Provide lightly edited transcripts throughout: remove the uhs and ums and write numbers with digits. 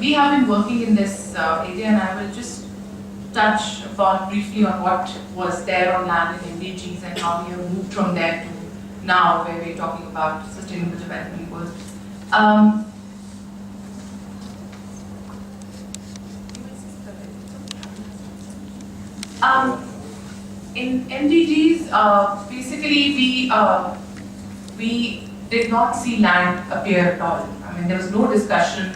we have been working in this area, and I will just touch upon briefly on what was there on land in MDGs and how we have moved from there to now, where we're talking about sustainable development goals. In MDGs, basically we did not see land appear at all. I mean, there was no discussion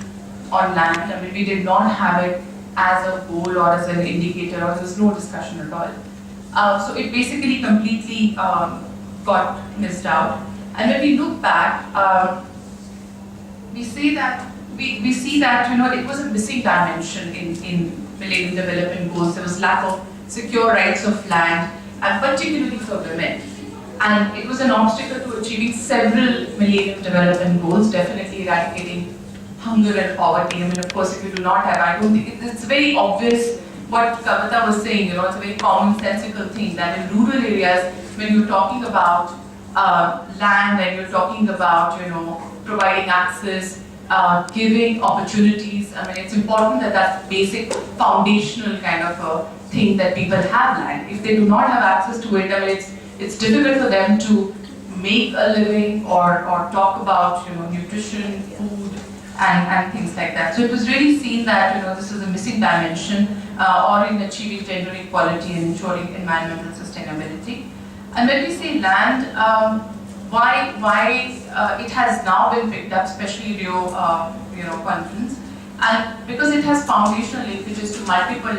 on land. I mean, we did not have it as a goal or as an indicator, or there was no discussion at all. So it basically completely got missed out. And when we look back, we see that it was a missing dimension in Millennium Development Goals. There was lack of secure rights of land, and particularly for women. And it was an obstacle to achieving several Millennium Development Goals, definitely eradicating hunger and poverty. I mean, of course, if you do not have, I don't think it's very obvious what Kavita was saying, it's a very commonsensical thing that in rural areas, when you're talking about land and you're talking about, providing access, giving opportunities, I mean, it's important that that's basic foundational kind of a thing that people have land. If they do not have access to it, I mean, it's difficult for them to make a living or talk about, nutrition, food, and things like that. So it was really seen that this is a missing dimension or in achieving gender equality and ensuring environmental sustainability. And when we say land, why it has now been picked up, especially Rio conference, and because it has foundational linkages to multiple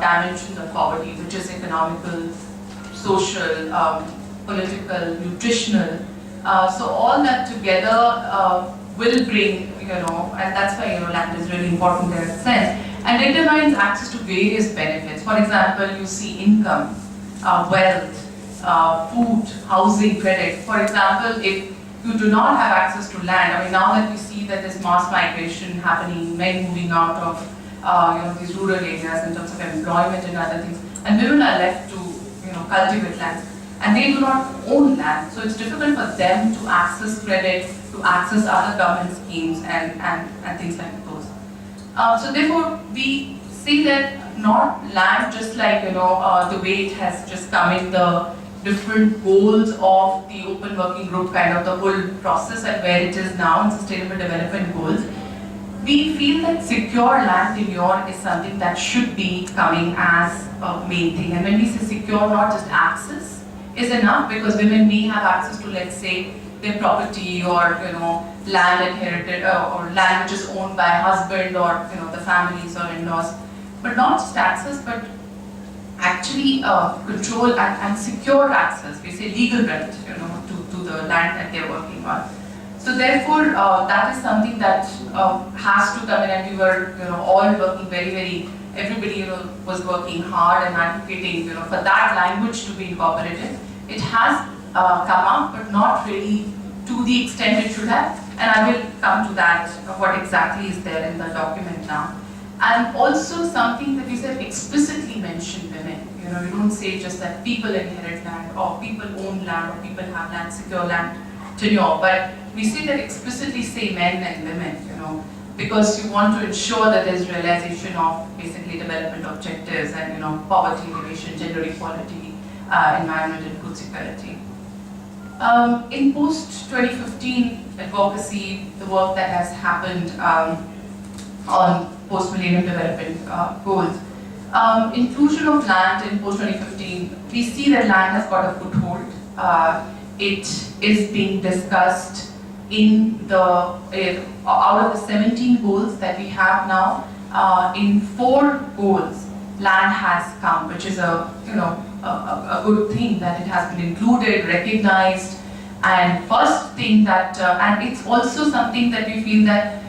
dimensions of poverty, which is economical, social, political, nutritional. So all that together will bring, and that's why land is really important in that sense, and determines access to various benefits. For example, you see income, wealth, food, housing, credit. For example, if you do not have access to land, I mean, now that we see that there's mass migration happening, men moving out of these rural areas in terms of employment and other things, and women are left to cultivate land, and they do not own land, so it's difficult for them to access credit, to access other government schemes and things like those. So therefore, we see that not land just like the way it has just come in the different goals of the open working group, kind of the whole process and where it is now in sustainable development goals. We feel that secure land tenure is something that should be coming as a main thing. And when we say secure, not just access is enough, because women may have access to, let's say, their property or land inherited or land which is owned by a husband or the families or in-laws, but not just access, but actually control and secure access. We say legal right, to the land that they're working on. So therefore, that is something that has to come in, and we were all working very, everybody was working hard and advocating for that language to be incorporated. It has come up, but not really to the extent it should have, and I will come to that, what exactly is there in the document now. And also something that we said explicitly mention women. We don't say just that people inherit land or people own land or people have land, secure land tenure, but we see that explicitly say men and women, because you want to ensure that there's realization of basically development objectives and poverty elimination, gender equality, environment and food security. In post-2015 advocacy, the work that has happened on post-millennium development goals, inclusion of land in post-2015, we see that land has got a foothold. It is being discussed in the, out of the 17 goals that we have now, in 4 goals, land has come, which is a good thing that it has been included, recognized, and first thing that, and it's also something that we feel that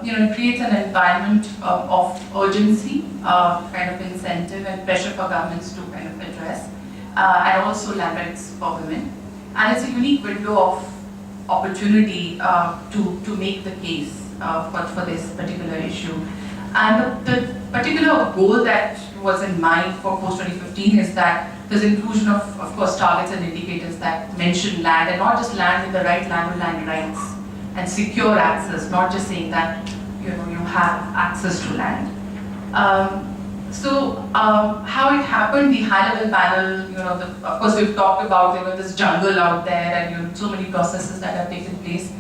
it creates an environment of urgency, kind of incentive and pressure for governments to kind of address, and also land rights for women. And it's a unique window of opportunity to make the case for this particular issue. And the particular goal that was in mind for post-2015 is that there's inclusion of course, targets and indicators that mention land, and not just land in the right land, but land rights and secure access, not just saying that you have access to land. How it happened, the high-level panel, of course we've talked about this jungle out there and so many processes that have taken place.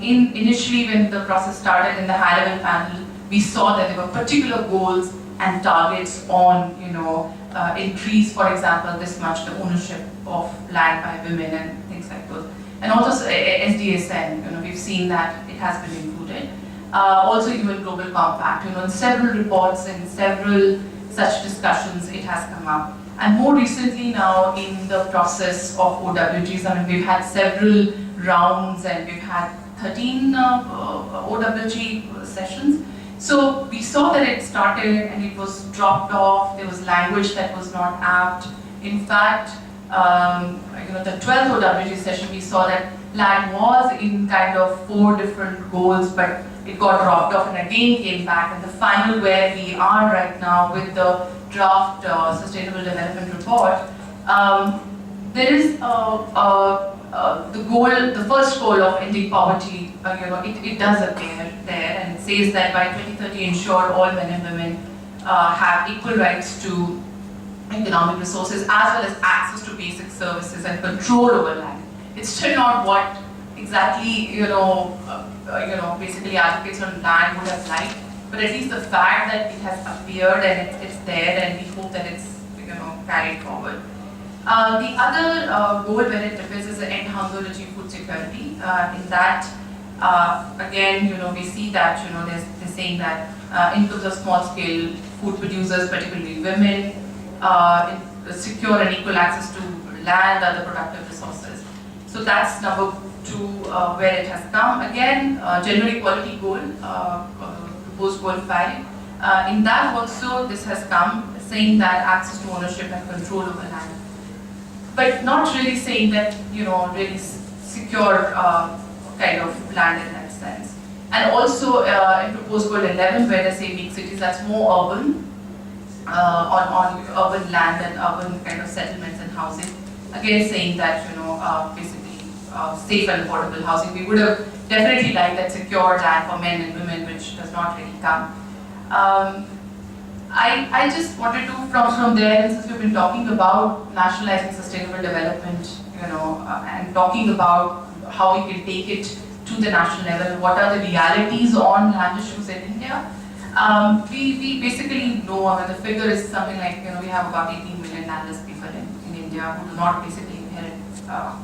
Initially when the process started in the high-level panel, we saw that there were particular goals and targets on, increase, for example, this much the ownership of land by women and things like those. And also SDSN, we've seen that it has been included. Also UN Global Compact, in several reports and several such discussions it has come up. And more recently now in the process of OWGs, we've had several rounds and we've had 13 OWG sessions. So we saw that it started and it was dropped off, there was language that was not apt. In fact, the 12th OWG session we saw that land was in kind of 4 different goals, but it got dropped off and again came back. And the final where we are right now with the draft Sustainable Development Report, there is the first goal of ending poverty, it does appear there, and it says that by 2030 ensure all men and women have equal rights to economic resources as well as access to basic services and control over land. It's still not what exactly, basically advocates on land would have liked, but at least the fact that it has appeared and it's there, and we hope that it's, carried forward. The other goal where it appears is the end hunger, achieve food security. In that, again, we see that, they're saying that incomes of small-scale food producers, particularly women, secure and equal access to land, other productive resources. So that's number 2 where it has come. Again, gender equality goal, proposed goal 5. In that also, this has come saying that access to ownership and control over land, but not really saying that, really secure kind of land in that sense. And also in proposed goal 11, where they say make cities that's more urban, on urban land and urban kind of settlements and housing. Again, saying that, basically safe and affordable housing. We would have definitely liked that secure land for men and women, which does not really come. I just wanted to, from there, and since we've been talking about nationalizing sustainable development, and talking about how we can take it to the national level, what are the realities on land issues in India, we basically know, the figure is something like, we have about 18 million landless people in India who do not basically inherit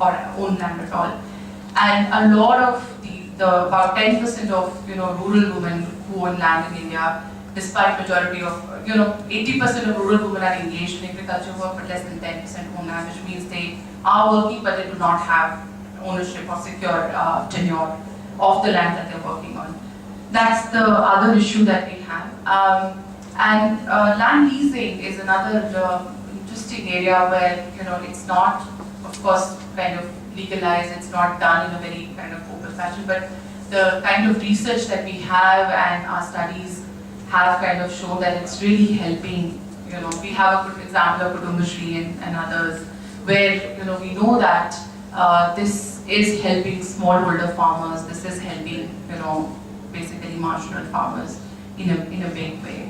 or own land at all. And a lot of about 10% of, rural women who own land in India, despite majority of, 80% of rural women are engaged in agriculture work, but less than 10% own land, which means they are working, but they do not have ownership or secure tenure of the land that they're working on. That's the other issue that we have. And land leasing is another interesting area where, it's not, of course, kind of legalized, it's not done in a very kind of open fashion, but the kind of research that we have and our studies have kind of shown that it's really helping. We have a good example of Kutumbashree and others, where we know that this is helping smallholder farmers, this is helping basically marginal farmers in a big way.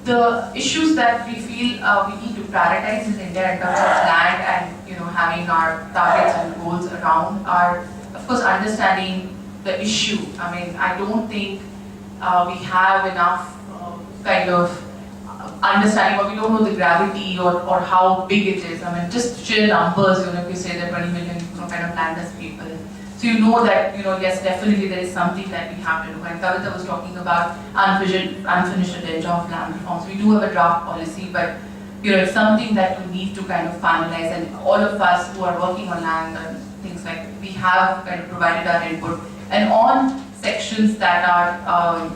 The issues that we feel we need to prioritize in India in terms of land and having our targets and goals around are, of course, understanding the issue. I don't think we have enough kind of understanding, or we don't know the gravity or how big it is. Just sheer numbers, if you say that 20 million kind of landless people. So you know that, yes, definitely there is something that we have to do. And Kavita was talking about unfinished agenda of land reforms. We do have a draft policy, but it's something that we need to kind of finalize. And all of us who are working on land and things like, we have kind of provided our input. And on sections that are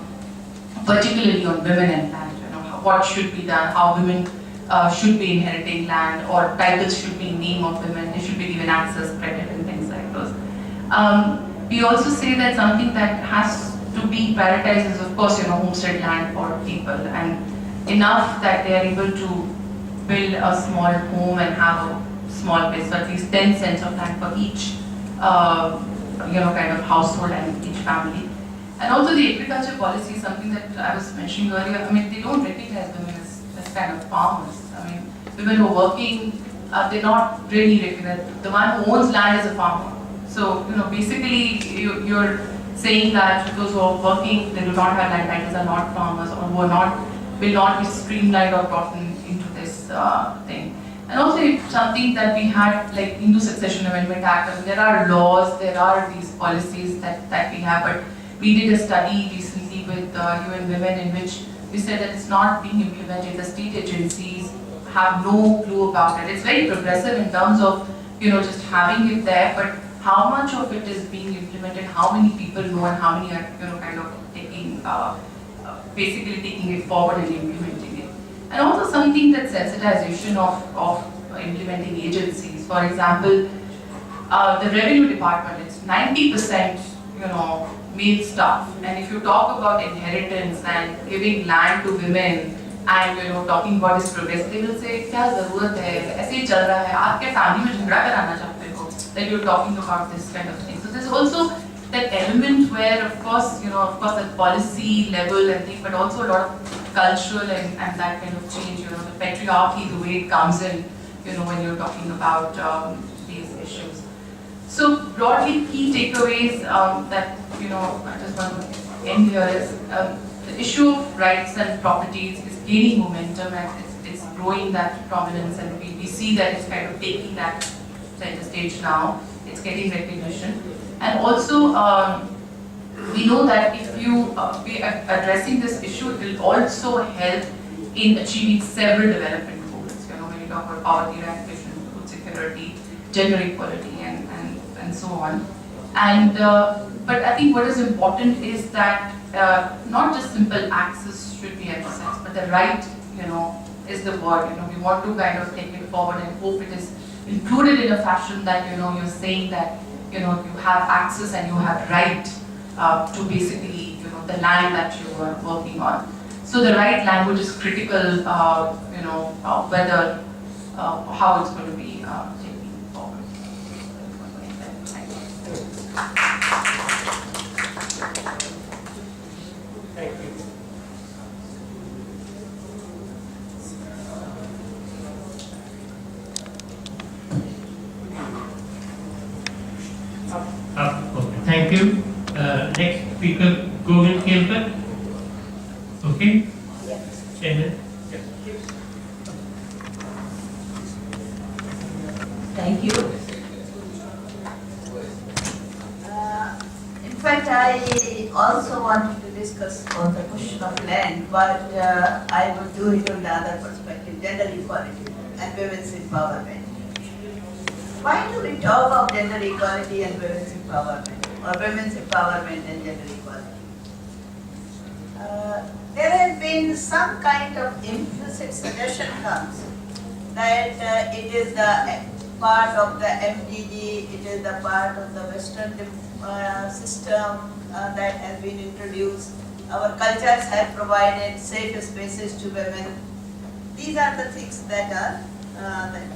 particularly on women and land, what should be done, how women should be inheriting land, or titles should be in name of women, they should be given access, credit, and things like those. We also say that something that has to be prioritized is, of course, homestead land for people, and enough that they are able to build a small home and have a small place, so at least 10 cents of land for each, kind of household and each family. And also the agriculture policy is something that I was mentioning earlier. I mean, they don't recognize women as kind of farmers. I mean, women who are working, they're not really recognized. The one who owns land is a farmer. So, basically you're saying that those who are working, they do not have land titles, are not farmers, or who are not, will not be streamlined or brought into this thing. And also it's something that we had, like Hindu Succession Amendment Act. I mean, there are laws, there are these policies that we have, but we did a study recently with UN Women in which we said that it's not being implemented. The state agencies have no clue about it. It's very progressive in terms of, just having it there, but how much of it is being implemented, how many people know, and how many are, kind of taking, basically taking it forward and implementing it. And also something that sensitization of implementing agencies. For example, the revenue department, it's 90%, male staff. And if you talk about inheritance and giving land to women and talking about this progress, they will say, क्या ज़रूरत है? ऐसे ही चल रहा है. आप क्या family में झगड़ा कराना चाहते हो? That you're talking about this kind of thing. So there's also that element where, of course, at policy level and thing, but also a lot of cultural and that kind of change. The patriarchy, the way it comes in, when you're talking about these issues. So broadly, key takeaways that I just want to end here is the issue of rights and properties is gaining momentum and it's growing that prominence, and we see that it's kind of taking that center stage now. It's getting recognition, and also we know that if you be addressing this issue, it will also help in achieving several development goals. When you talk about poverty eradication, food security, gender equality, and so on. And but I think what is important is that not just simple access should be emphasized, but the right, is the word. We want to kind of take it forward and hope it is included in a fashion that you're saying that you have access and you have right to basically the land that you are working on. So the right language is critical. Whether how it's going to be taken forward. Thank you. Thank you. Okay, thank you. Next speaker, Govind Kelkar. Okay? Yes. Chairman? Yes. Thank you. In fact, I also wanted to discuss on the question of land, but I would do it on the other perspective, gender equality and women's empowerment. Why do we talk of gender equality and women's empowerment, or women's empowerment and gender equality? There has been some kind of implicit suggestion comes that it is the part of the MDG, it is the part of the Western system that has been introduced. Our cultures have provided safe spaces to women. These are the things that are there.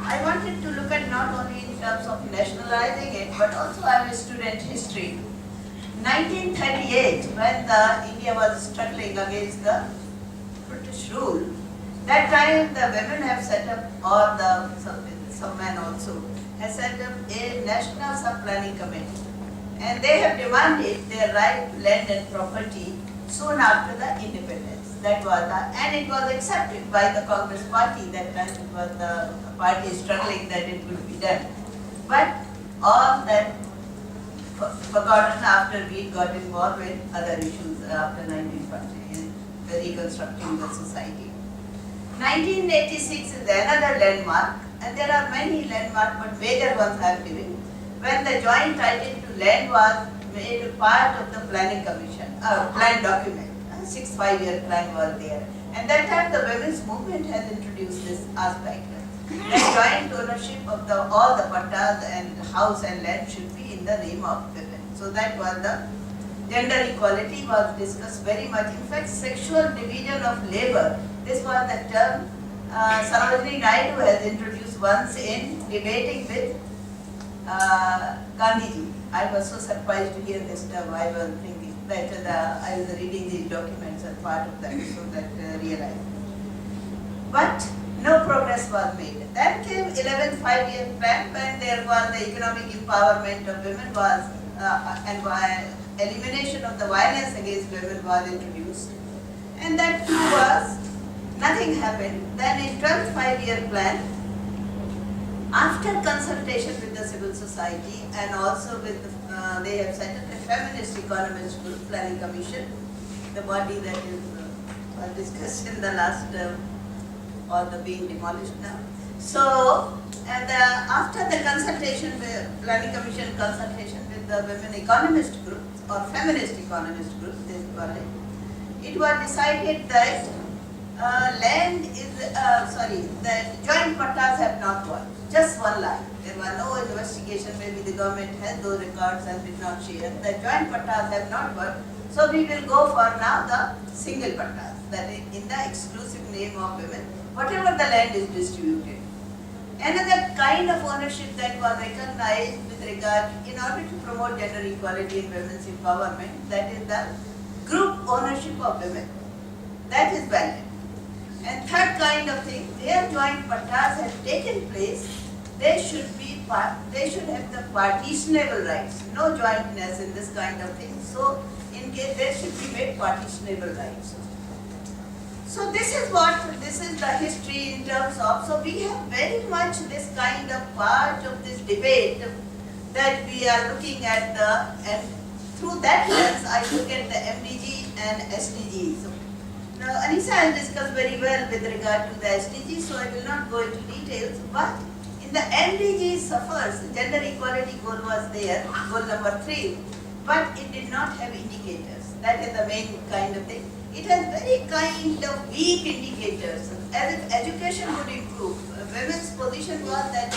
I wanted to look at not only in terms of nationalizing it, but also I am a student history. 1938, when India was struggling against the British rule, that time the women have set up, or some men also, have set up a national sub-planning committee. And they have demanded their right to land and property soon after the independence. That was and it was accepted by the Congress party. That time it was the party struggling that it would be done. But all that forgotten after we got involved with other issues after 1940 in reconstructing the society. 1986 is another landmark, and there are many landmarks, but major ones I am giving. When the joint title to land was made a part of the planning commission, plan document. 6 5-year plan was there. And that time the women's movement has introduced this aspect. That joint ownership of all the pattas and house and land should be in the name of women. So that was the gender equality was discussed very much. In fact, sexual division of labor, this was the term Sarojini Naidu has introduced once in debating with Gandhiji. I was so surprised to hear this term. I was thinking, that I was reading these documents as part of that, so that realized. But no progress was made. Then came 11th five-year plan when there was the economic empowerment of women was and elimination of the violence against women was introduced. And that too was, nothing happened. Then in 12th five-year plan, after consultation with the civil society and also with they have set up a feminist economist group, planning commission, the body that is discussed in the last or the being demolished now. So, and after the consultation with planning commission consultation with the women economist group or feminist economist group, they call it, it was decided that land is that joint pattas have not worked. Just one line. There was no investigation. Maybe the government had those records and did not share. The joint pattas have not worked. So we will go for now the single pattas. That is in the exclusive name of women, whatever the land is distributed. Another kind of ownership that was recognized with regard, in order to promote gender equality and women's empowerment, that is the group ownership of women. That is valid. And third kind of thing, where joint pattas have taken place, they should have the partitionable rights, no jointness in this kind of thing. So in case there should be made partitionable rights. So this is the history in terms of, so we have very much this kind of part of this debate that we are looking at and through that lens I look at the MDG and SDGs. Now Anisa has discussed very well with regard to the SDGs, so I will not go into details, but in the MDGs suffers, gender equality goal was there, goal number 3, but it did not have indicators. That is the main kind of thing. It has very kind of weak indicators, as if education would improve. Women's position was that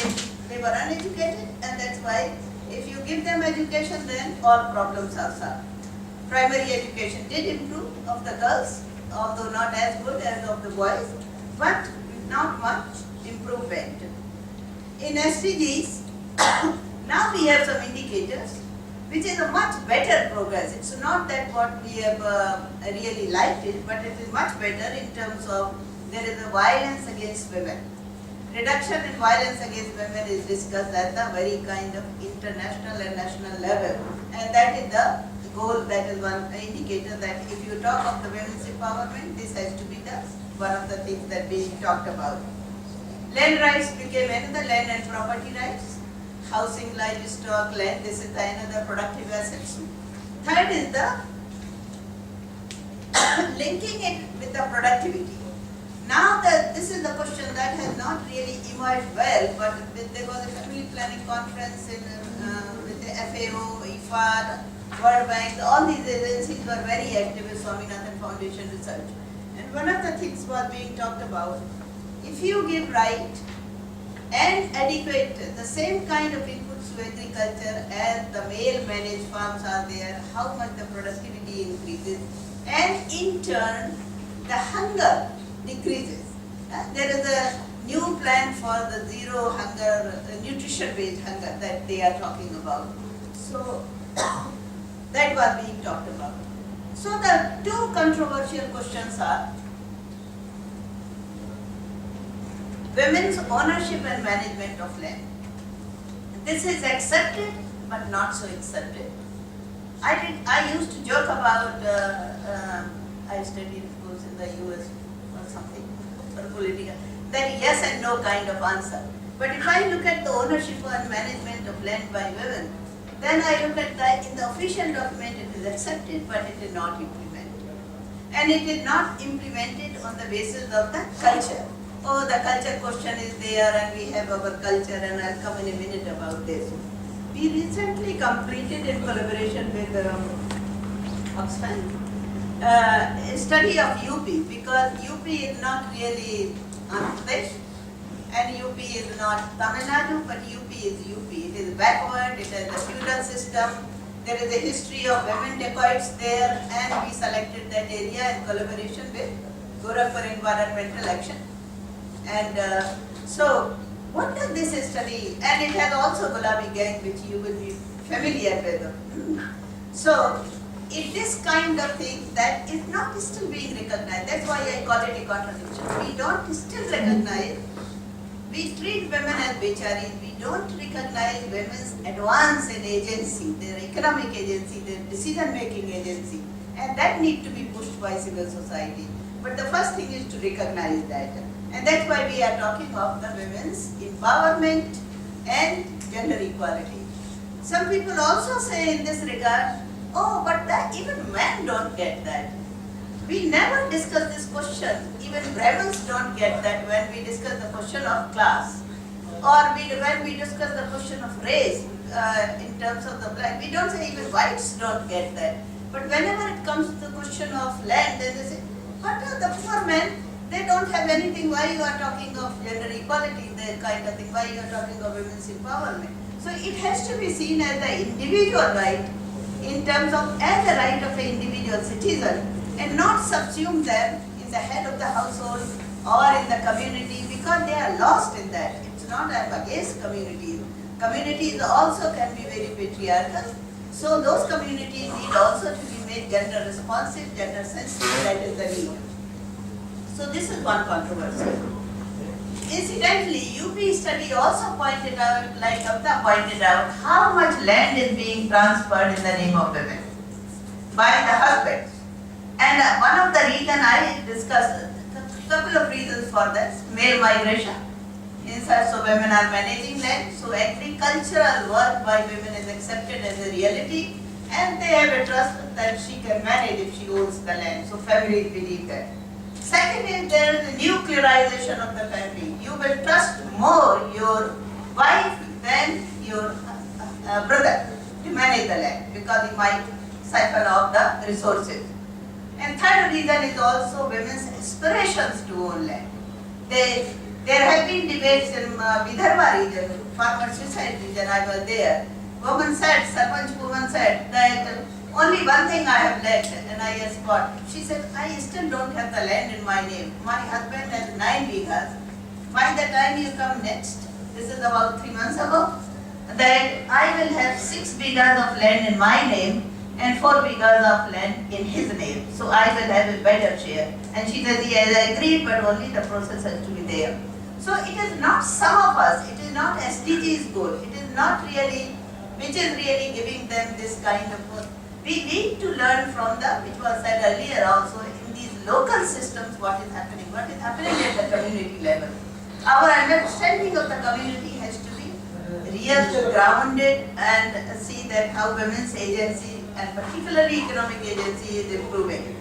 they were uneducated, and that's why if you give them education, then all problems are solved. Primary education did improve of the girls, although not as good as of the boys, but not much improvement. In SDGs, now we have some indicators, which is a much better progress. It's not that what we have really liked it, but it is much better in terms of there is a violence against women. Reduction in violence against women is discussed at the very kind of international and national level, and that is the goal, that is one indicator that if you talk of the women's empowerment, this has to be the one of the things that we talked about. Land rights became another, land and property rights. Housing, livestock, land, this is another productive assets. Third is the linking it with the productivity. Now this is the question that has not really emerged well, but there was a family planning conference with the FAO, IFAD, World Bank, all these agencies were very active with Swaminathan Foundation research. And one of the things was being talked about, if you give right and adequate, the same kind of inputs to agriculture as the male managed farms are there, how much the productivity increases, and in turn the hunger decreases. There is a new plan for the zero hunger, nutrition based hunger that they are talking about. So that was being talked about. So the two controversial questions are women's ownership and management of land. This is accepted but not so accepted. I used to joke about, I studied of course in the US or something, or political, that yes and no kind of answer. But if I look at the ownership and management of land by women, then I look at that in the official document it is accepted but it is not implemented. And it is not implemented on the basis of the culture. Oh, the culture question is there and we have our culture, and I'll come in a minute about this. We recently completed in collaboration with Oxfam a study of UP, because UP is not really Andhra Pradesh and UP is not Tamil Nadu, but UP is UP. It is backward, it has a feudal system, there is a history of women dacoits there, and we selected that area in collaboration with Gorakhpur Environmental Action. And so, what does this study, and it has also Gulabi Gang, which you will be familiar with. So, it is kind of thing that is not still being recognized. That's why I call it a contradiction. We don't still recognize, we treat women as becharis, we don't recognize women's advance in agency, their economic agency, their decision-making agency, and that need to be pushed by civil society. But the first thing is to recognize that. And that's why we are talking of the women's empowerment and gender equality. Some people also say in this regard, oh, but that even men don't get that. We never discuss this question. Even Brahmins don't get that when we discuss the question of class. Or when we discuss the question of race in terms of the black. We don't say even whites don't get that. But whenever it comes to the question of land, then they say, what are the poor men? They don't have anything. Why you are talking of gender equality, that kind of thing? Why you are talking of women's empowerment? So it has to be seen as the individual right in terms of as a right of an individual citizen and not subsume them in the head of the household or in the community because they are lost in that. It's not I'm against communities. Communities also can be very patriarchal. So those communities need also to be made gender responsive, gender sensitive, that is the need. So this is one controversy. Incidentally, UP study also pointed out, like Avta pointed out, how much land is being transferred in the name of women by the husbands. And one of the reasons I discussed, a couple of reasons for this, male migration. So women are managing land, so agricultural work by women is accepted as a reality and they have a trust that she can manage if she owns the land. So families believe that. Second is there is the nuclearization of the family. You will trust more your wife than your brother to manage the land because he might siphon off the resources. And third reason is also women's aspirations to own land. There have been debates in Vidarbha region, farmer suicide region, I was there. Woman said, Sarpanch woman said that only one thing I have left and I asked what? She said, I still don't have the land in my name. My husband has 9 bighas. By the time you come next, this is about 3 months ago, that I will have 6 bighas of land in my name and 4 bighas of land in his name. So I will have a better share. And she said, he has agreed, but only the process has to be there. So it is not some of us, it is not SDG's goal, it is not really, which is really giving them this kind of work. We need to learn from the, which was said earlier also, in these local systems what is happening at the community level. Our understanding of the community has to be real, grounded and see that how women's agency and particularly economic agency is improving.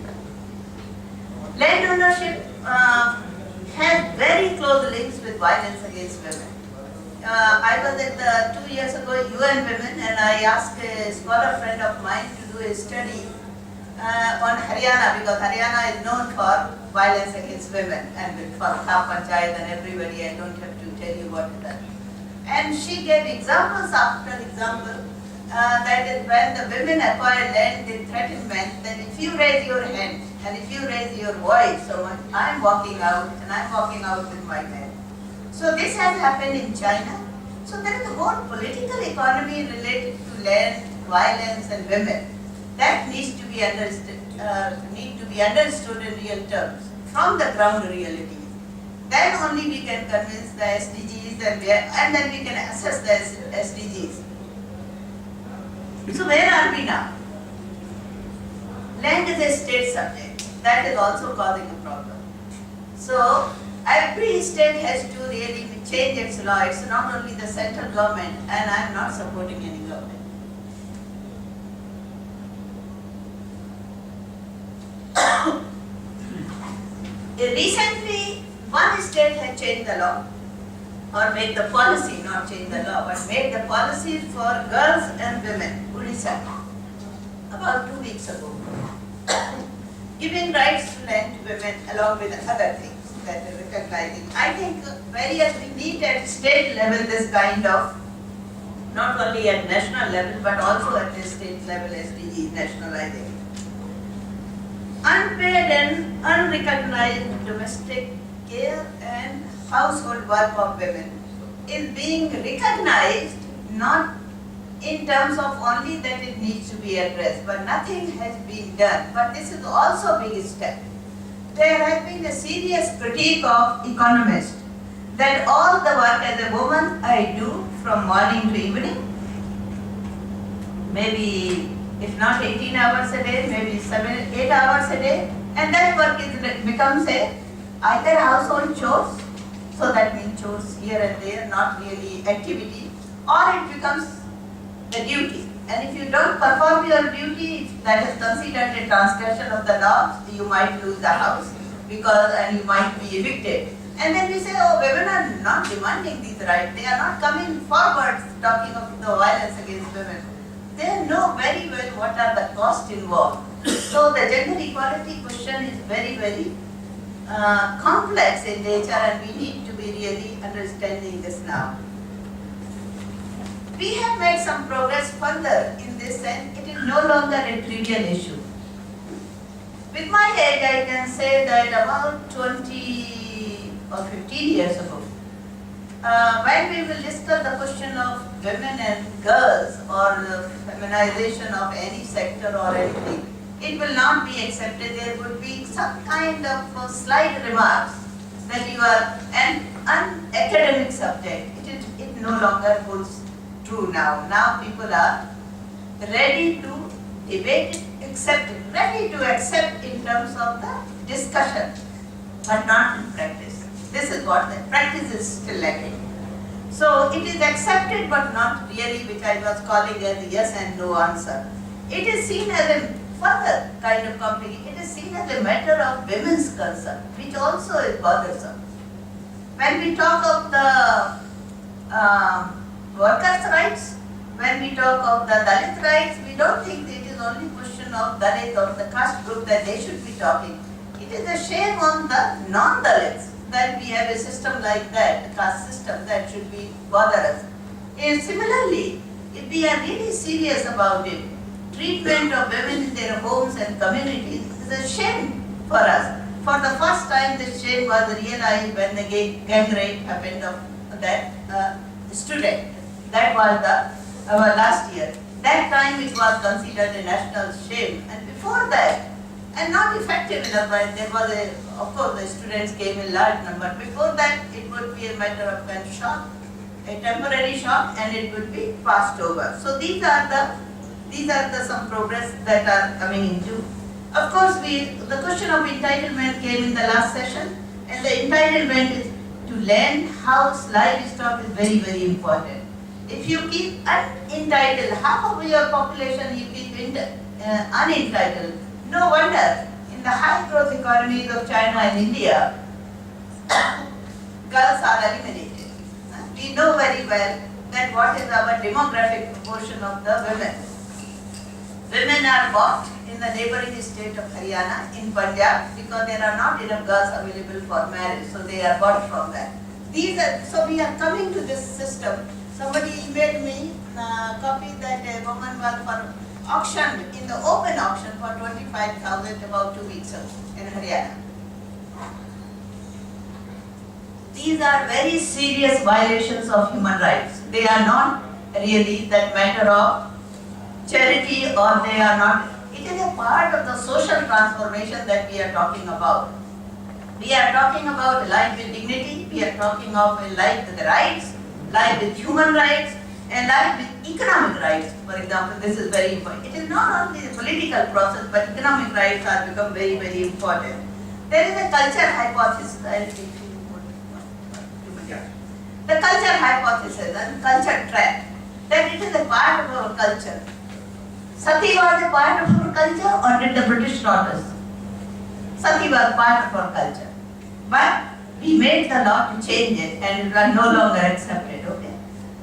Land ownership has very close links with violence against women. I was at 2 years ago UN Women and I asked a scholar friend of mine to do a study on Haryana because Haryana is known for violence against women and for Khap Panchayat and everybody, I don't have to tell you what is that. And she gave examples after example that is when the women acquire land, they threaten men that if you raise your hand and if you raise your voice so much, I am walking out and I am walking out with my men. So this has happened in China. So there is a whole political economy related to land, violence and women. That needs to be understood in real terms, from the ground reality. Then only we can convince the SDGs and then we can assess the SDGs. So where are we now? Land is a state subject. That is also causing a problem. So every state has to really change its law. It's not only the central government, and I am not supporting any government. Recently, one state had changed the law, or made the policy, not change the law, but made the policy for girls and women, Odisha, about 2 weeks ago, giving rights to land to women along with other things that are recognizing. I think we need at state level this kind of, not only at national level, but also at the state level SDGs, nationalizing. Unpaid and unrecognized domestic care and household work of women is being recognized not in terms of only that it needs to be addressed, but nothing has been done. But this is also a big step. There has been a serious critique of economists that all the work as a woman I do from morning to evening, maybe if not 18 hours a day, maybe 7, 8 hours a day, and that work becomes either household chores, so that means chores here and there, not really activity, or it becomes a duty. And if you don't perform your duty, that is considered a transgression of the law, you might lose the house and you might be evicted. And then we say, oh, women are not demanding these rights, they are not coming forward talking of the violence against women. They know very well what are the costs involved. So the gender equality question is very, very complex in nature, and we need to be really understanding this now. We have made some progress further in this, and it is no longer a trivial issue. With my age, I can say that about 20 or 15 years ago, when we will discuss the question of women and girls or the feminization of any sector or anything, it will not be accepted. There would be some kind of slight remarks that you are an unacademic subject. It no longer holds true now. Now people are ready to debate it, accept it, ready to accept in terms of the discussion, but not in practice. This is what the practice is still lacking. So it is accepted but not really, which I was calling as a yes and no answer. It is seen as a further kind of complication. It is seen as a matter of women's concern, which also is bothersome. When we talk of the workers' rights, when we talk of the Dalit rights, we don't think it is only question of Dalit or the caste group that they should be talking. It is a shame on the non-Dalits that we have a system like that, a caste system that should be bothers. And similarly, if we are really serious about it, treatment of women in their homes and communities is a shame for us. For the first time, this shame was realized when the gang rape happened of that student. That was our last year. That time it was considered a national shame, and before that, and not effective enough, but there was of course the students came in large number. Before that, it would be a matter of kind of shock, a temporary shock, and it would be passed over. So these are the some progress that are coming into. Of course, the question of entitlement came in the last session, and the entitlement is to land, house, livestock is very, very important. If you keep unentitled, half of your population you keep unentitled, no wonder in the high growth economies of China and India, girls are eliminated. We know very well that what is our demographic proportion of the women. Women are bought in the neighboring state of Haryana, in Punjab, because there are not enough girls available for marriage, so they are bought from that. So we are coming to this system. Somebody emailed me a copy that a woman was for auction in the open auction for 25,000 about 2 weeks ago in Haryana. These are very serious violations of human rights. They are not really that matter of charity, or they are not. It is a part of the social transformation that we are talking about. We are talking about life with dignity, we are talking of a life with rights, life with human rights, and life with economic rights. For example, this is very important. It is not only the political process, but economic rights are become very, very important. There is a culture hypothesis. The culture hypothesis and culture trap, that it is a part of our culture. Sati was a part of our culture, or did the British taught us? Sati was part of our culture. But we made the law to change it, and it was no longer accepted, okay?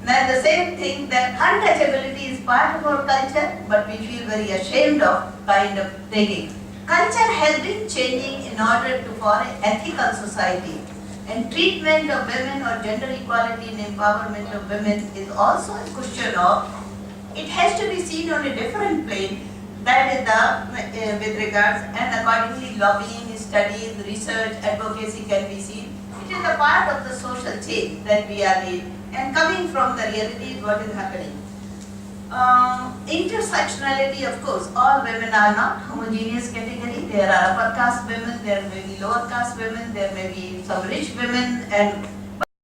Now the same thing, that untouchability is part of our culture, but we feel very ashamed of kind of taking. Culture has been changing in order to for an ethical society. And treatment of women or gender equality and empowerment of women is also a question of, it has to be seen on a different plane, that is the, with regards, and accordingly lobbying, studies, research, advocacy can be seen. It is a part of the social change that we are in, and coming from the reality is what is happening. Intersectionality, of course, all women are not homogeneous category. There are upper caste women, there may be lower caste women, there may be some rich women, and